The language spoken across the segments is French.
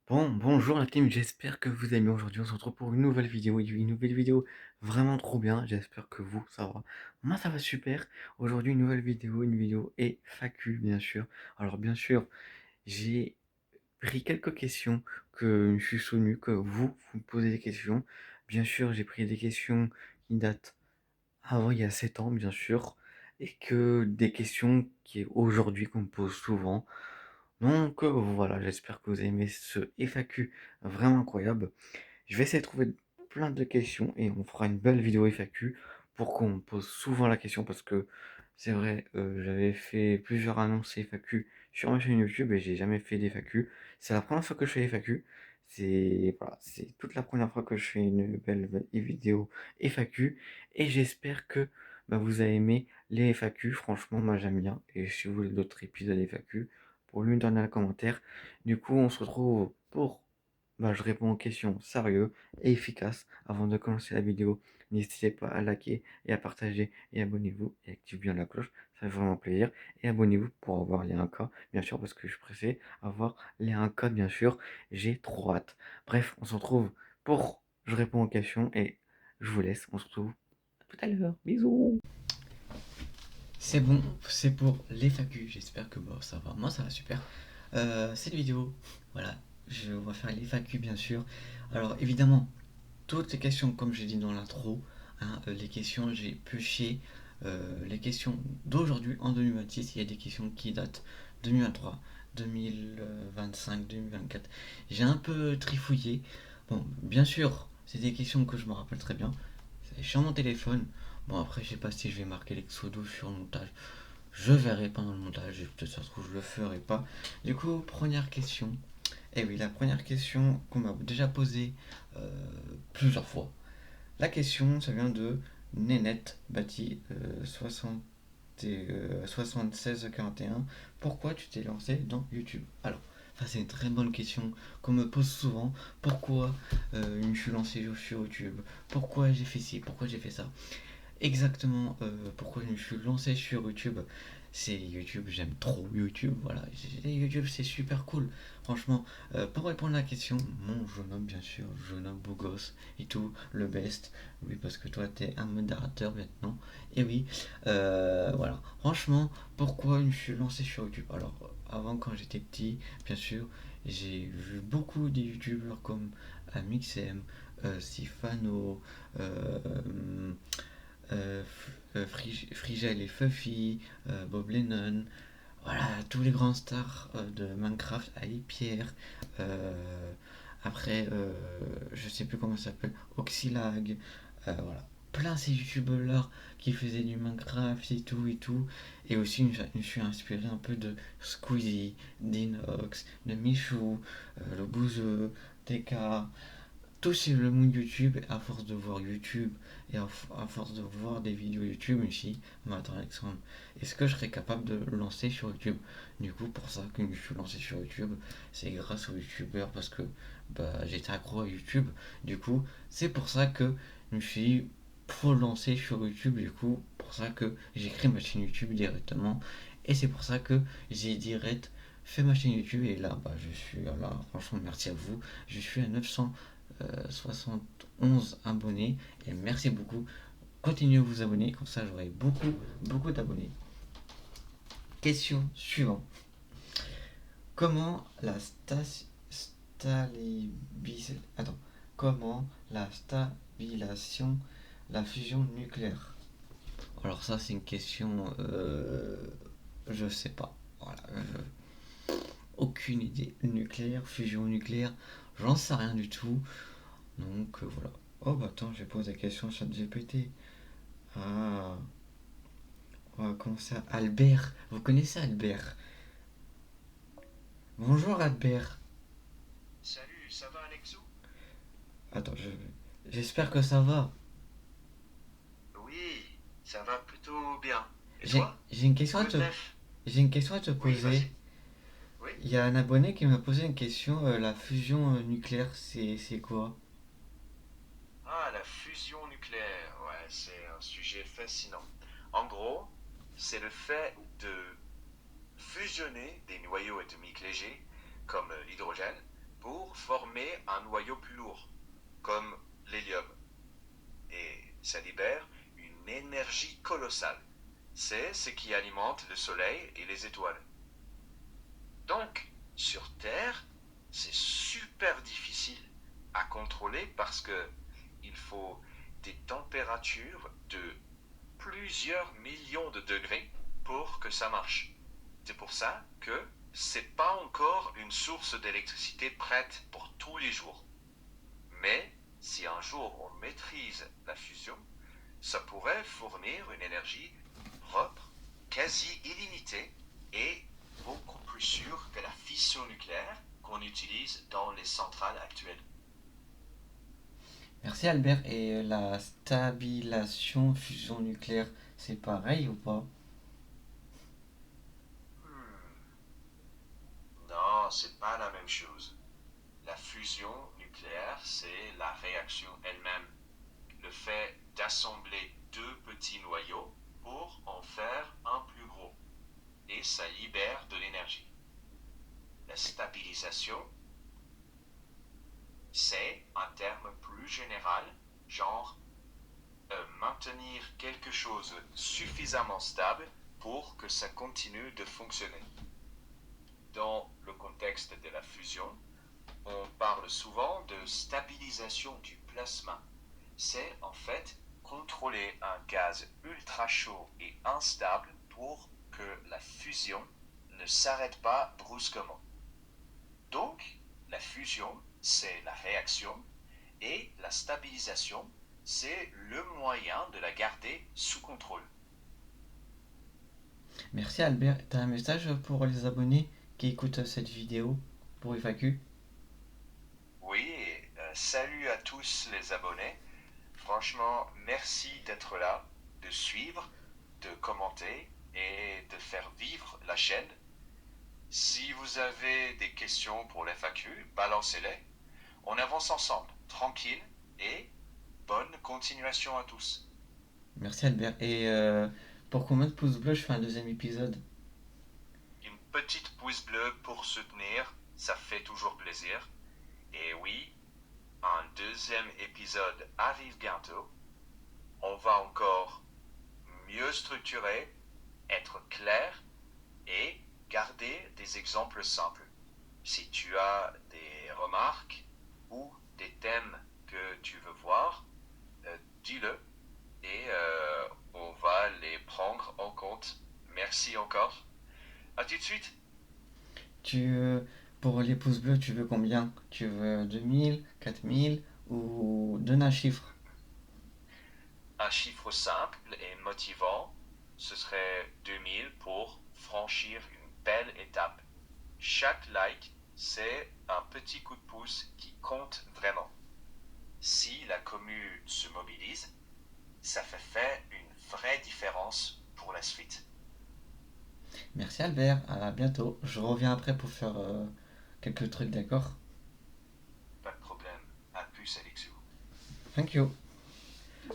Bonjour la team, j'espère que vous allez bien aujourd'hui. On se retrouve pour une nouvelle vidéo vraiment trop bien. J'espère que vous, ça va. Moi, ça va super. Aujourd'hui, une vidéo FAQ, bien sûr. Alors, bien sûr, j'ai pris quelques questions que je me suis souvenu que vous me posez des questions. Bien sûr, j'ai pris des questions qui datent avant, il y a 7 ans, bien sûr, et que des questions qui aujourd'hui qu'on me pose souvent. Donc voilà, j'espère que vous aimez ce FAQ vraiment incroyable. Je vais essayer de trouver plein de questions et on fera une belle vidéo FAQ pour qu'on me pose souvent la question parce que c'est vrai, j'avais fait plusieurs annonces FAQ sur ma chaîne YouTube et j'ai jamais fait d'FAQ. C'est la première fois que je fais FAQ. C'est voilà, c'est toute la première fois que je fais une belle vidéo FAQ et j'espère que vous avez aimé les FAQ. Franchement, moi j'aime bien. Et si vous voulez d'autres épisodes FAQ, pour lui donner un commentaire. Du coup, on se retrouve pour je réponds aux questions sérieux et efficaces avant de commencer la vidéo. N'hésitez pas à liker et à partager et abonnez-vous et activez bien la cloche, ça fait vraiment plaisir. Et abonnez-vous pour avoir les 1K, bien sûr, parce que je suis pressé à avoir les 1K, bien sûr. J'ai trop hâte. Bref, on se retrouve pour je réponds aux questions et je vous laisse. On se retrouve tout à l'heure. Bisous. C'est bon, c'est pour l'FAQ. J'espère que ça va. Moi, ça va super. Cette vidéo, voilà, on va faire l'FAQ bien sûr. Alors évidemment, toutes les questions, comme j'ai dit dans l'intro, hein, les questions, j'ai pioché les questions d'aujourd'hui en 2026. Il y a des questions qui datent 2023, 2025, 2024. J'ai un peu trifouillé. Bon, bien sûr, c'est des questions que je me rappelle très bien. C'est sur mon téléphone. Bon, après, je sais pas si je vais marquer l'exodo sur le montage. Je verrai pendant le montage. Peut-être ça se trouve, je le ferai pas. Du coup, première question. Eh oui, la première question qu'on m'a déjà posée euh, plusieurs fois. La question, ça vient de Nénette Bâti 7641. Pourquoi tu t'es lancé dans YouTube? Alors, ça c'est une très bonne question qu'on me pose souvent. Pourquoi je me suis lancé sur YouTube? Pourquoi j'ai fait ci? Pourquoi j'ai fait ça? Exactement pourquoi je me suis lancé sur YouTube. C'est YouTube, j'aime trop YouTube, voilà. YouTube, c'est super cool. Franchement, pour répondre à la question, mon jeune homme, bien sûr, jeune homme beau gosse et tout, le best. Oui, parce que toi, t'es un modérateur maintenant. Et oui, voilà. Franchement, pourquoi je me suis lancé sur YouTube? Alors, avant, quand j'étais petit, bien sûr, j'ai vu beaucoup de YouTubeurs comme Amixem, Sifano, euh, Frigel et Fuffy, Bob Lennon, voilà, tous les grands stars de Minecraft, Ali Pierre, après, je sais plus comment ça s'appelle, Oxylag, voilà, plein ces youtubeurs qui faisaient du Minecraft et tout, et aussi je me suis inspiré un peu de Squeezie, d'Inox, de Michou, le Bouzeux, TK, tout sur le monde YouTube, à force de voir YouTube et à force de voir des vidéos YouTube, je me suis dit, mais attends Alexandre, est-ce que je serais capable de le lancer sur YouTube? Du coup, pour ça que je me suis lancé sur YouTube, c'est grâce aux YouTubeurs parce que j'étais accro à YouTube. Du coup, c'est pour ça que je me suis dit, pour lancer sur YouTube, du coup, pour ça que j'ai créé ma chaîne YouTube directement. Et c'est pour ça que j'ai direct fait ma chaîne YouTube et là, je suis là, franchement, merci à vous. Je suis à 971 abonnés et merci beaucoup. Continuez à vous abonner, comme ça j'aurai beaucoup d'abonnés. Question suivante. Comment la Attends. Comment la stabilisation, la fusion nucléaire? Alors ça c'est une question, je sais pas. Voilà, aucune idée. Nucléaire, fusion nucléaire, j'en sais rien du tout. Donc voilà. Oh bah attends, je vais poser la question à ChatGPT. Ah, on va commencer à Albert. Vous connaissez Albert? Bonjour Albert. Salut, ça va Alexo? Attends, j'espère que ça va. Oui, ça va plutôt bien. Et J'ai toi? j'ai une question à Quoi de te neuf? j'ai une question à te Oui, poser. vas-y. Oui? Il y a un abonné qui m'a posé une question. La fusion nucléaire, c'est quoi? Ah, la fusion nucléaire. Ouais, c'est un sujet fascinant. En gros, c'est le fait de fusionner des noyaux atomiques légers, comme l'hydrogène, pour former un noyau plus lourd, comme l'hélium. Et ça libère une énergie colossale. C'est ce qui alimente le Soleil et les étoiles. Donc, sur Terre, c'est super difficile à contrôler parce que il faut des températures de plusieurs millions de degrés pour que ça marche. C'est pour ça que c'est pas encore une source d'électricité prête pour tous les jours. Mais si un jour on maîtrise la fusion, ça pourrait fournir une énergie propre, quasi illimitée et beaucoup plus sûre que la fission nucléaire qu'on utilise dans les centrales actuelles. Merci Albert. Et la stabilisation fusion nucléaire, c'est pareil ou pas? Hmm, non, c'est pas la même chose. La fusion nucléaire, c'est la réaction elle-même. Le fait d'assembler deux petits noyaux pour en faire un plus gros. Et ça libère de l'énergie. La stabilisation, c'est un terme plus général, genre maintenir quelque chose suffisamment stable pour que ça continue de fonctionner. Dans le contexte de la fusion, on parle souvent de stabilisation du plasma. C'est en fait contrôler un gaz ultra chaud et instable pour que la fusion ne s'arrête pas brusquement. Donc, la fusion, c'est la réaction et la stabilisation, c'est le moyen de la garder sous contrôle. Merci Albert. T'as un message pour les abonnés qui écoutent cette vidéo pour FAQ? Oui, salut à tous les abonnés. Franchement, merci d'être là, de suivre, de commenter et de faire vivre la chaîne. Si vous avez des questions pour l'FAQ, balancez-les. On avance ensemble, tranquille, et bonne continuation à tous. Merci Albert. Et pour combien de pouces bleus je fais un deuxième épisode? Une petite pouce bleu pour soutenir, ça fait toujours plaisir. Et oui, un deuxième épisode arrive bientôt. On va encore mieux structurer, être clair et garder des exemples simples. Si tu as des remarques ou des thèmes que tu veux voir, dis-le et on va les prendre en compte. Merci encore. À tout de suite. Tu, pour les pouces bleus, tu veux combien? Tu veux 2000, 4000 ou donne un chiffre? Un chiffre simple et motivant, ce serait 2000 pour franchir une belle étape. Chaque like, c'est un petit coup de pouce qui compte vraiment. Si la commu se mobilise, ça fait une vraie différence pour la suite. Merci Albert, à bientôt. Je reviens après pour faire quelques trucs, d'accord? Pas de problème. À plus, Alexio. Thank you.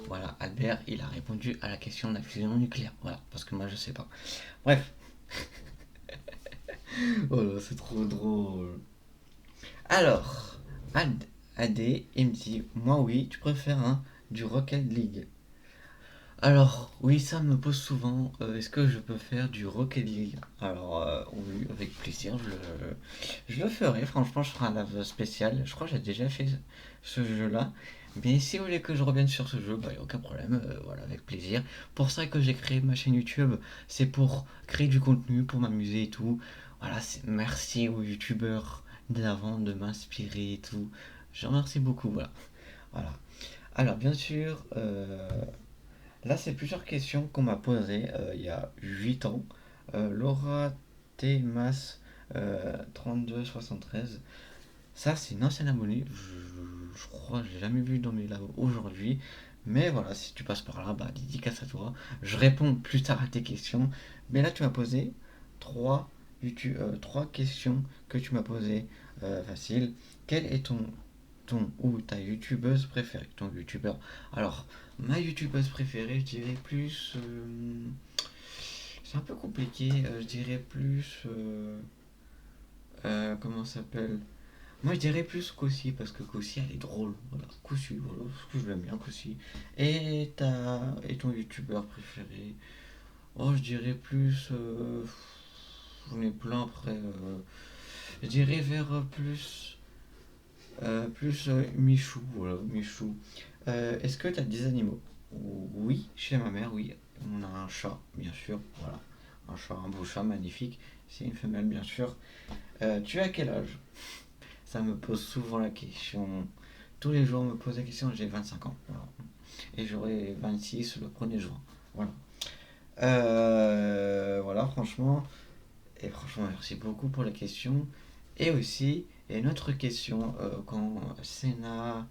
Voilà, Albert, il a répondu à la question de la fusion nucléaire. Voilà, parce que moi je sais pas. Bref. Oh là, c'est trop drôle. Alors, AD, il me dit, moi oui, tu préfères du Rocket League. Alors, oui, ça me pose souvent. Est-ce que je peux faire du Rocket League? Alors, oui, avec plaisir, je le ferai. Franchement, je ferai un live spécial. Je crois que j'ai déjà fait ce jeu-là. Mais si vous voulez que je revienne sur ce jeu, bah, y a aucun problème. Voilà, avec plaisir. Pour ça que j'ai créé ma chaîne YouTube, c'est pour créer du contenu, pour m'amuser et tout. Voilà, merci aux youtubeurs d'avant de m'inspirer et tout. Je remercie beaucoup, voilà. Voilà. Alors, bien sûr, là, c'est plusieurs questions qu'on m'a posées il y a 8 ans. Laura Tmas 3273. Ça, c'est une ancienne abonnée. Je crois que je l'ai jamais vu dans mes lives aujourd'hui. Mais voilà, si tu passes par là, bah, dédicace à toi. Je réponds plus tard à tes questions. Mais là, tu m'as posé trois, trois questions que tu m'as posées faciles. Quel est ton ou ta youtubeuse préférée? Ton youtubeur. Alors, ma youtubeuse préférée, je dirais plus. C'est un peu compliqué. Je dirais plus. Comment ça s'appelle? Moi, je dirais plus Kossi, parce que Kossi, elle est drôle. Voilà, Kossi, voilà, parce que je l'aime bien, Kossi. Et ton youtubeur préféré? Oh, je dirais plus. J'en ai plein après. Je dirais vers Michou, voilà, Michou. Est-ce que tu as des animaux? Oui, chez ma mère, oui. On a un chat, bien sûr, voilà. Un chat, un beau chat magnifique. C'est une femelle, bien sûr. Tu as quel âge? Ça me pose souvent la question. Tous les jours, on me pose la question. J'ai 25 ans, voilà. Et j'aurai 26 le 1er juin. Voilà. Voilà, franchement. Et franchement, merci beaucoup pour la question. Et aussi, il y a une autre question. Quand Sena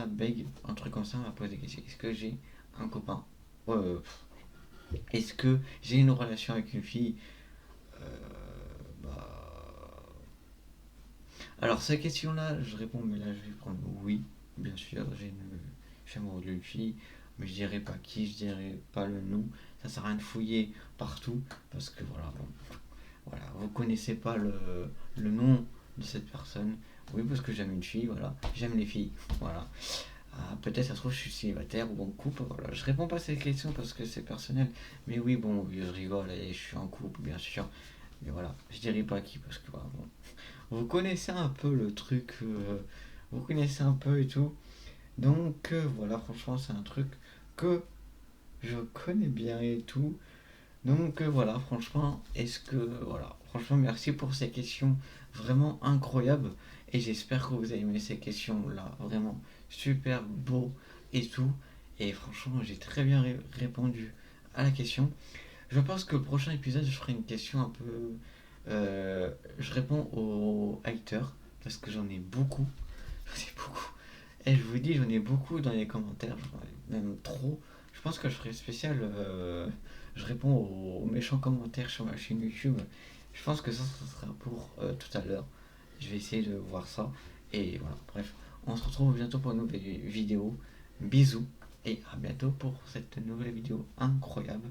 Beg, un truc comme ça, m'a posé la question. Est-ce que j'ai un copain? Euh, Est-ce que j'ai une relation avec une fille? Euh, bah... Alors, cette question-là, je réponds, mais là, je vais prendre oui, bien sûr. Je suis amoureux d'une fille, mais je dirais pas qui, je dirais pas le nom. Ça sert à rien de fouiller partout, parce que voilà, bon, voilà, vous connaissez pas le nom de cette personne. Oui, parce que j'aime une fille, voilà. J'aime les filles, voilà. Ah, peut-être ça se trouve je suis célibataire ou en couple, voilà. Je réponds pas à cette question parce que c'est personnel. Mais oui, bon, oui, je rigole et je suis en couple, bien sûr. Mais voilà, je dirais pas qui parce que voilà, bon. Vous connaissez un peu le truc, vous connaissez un peu et tout. Donc voilà, franchement, c'est un truc que je connais bien et tout. Donc voilà, franchement, est-ce que voilà, franchement, merci pour ces questions vraiment incroyables et j'espère que vous avez aimé ces questions-là, vraiment super beau et tout. Et franchement, j'ai très bien répondu à la question. Je pense que le prochain épisode, je ferai une question un peu. Je réponds aux haters parce que j'en ai beaucoup, j'en ai beaucoup. Et je vous dis, j'en ai beaucoup dans les commentaires, même trop. Je pense que je ferai spécial. Je réponds aux méchants commentaires sur ma chaîne YouTube. Je pense que ça sera pour tout à l'heure. Je vais essayer de voir ça. Et voilà, bref. On se retrouve bientôt pour une nouvelle vidéo. Bisous. Et à bientôt pour cette nouvelle vidéo incroyable.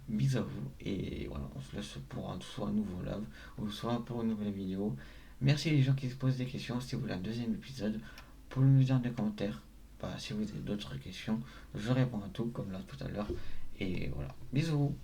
Bisous à vous. Et voilà, on se laisse pour soit un nouveau live ou soit pour une nouvelle vidéo. Merci les gens qui se posent des questions. Si vous voulez un deuxième épisode, pour le dire dans les commentaires. Bah, si vous avez d'autres questions, je réponds à tout comme là tout à l'heure. Et voilà, bisous.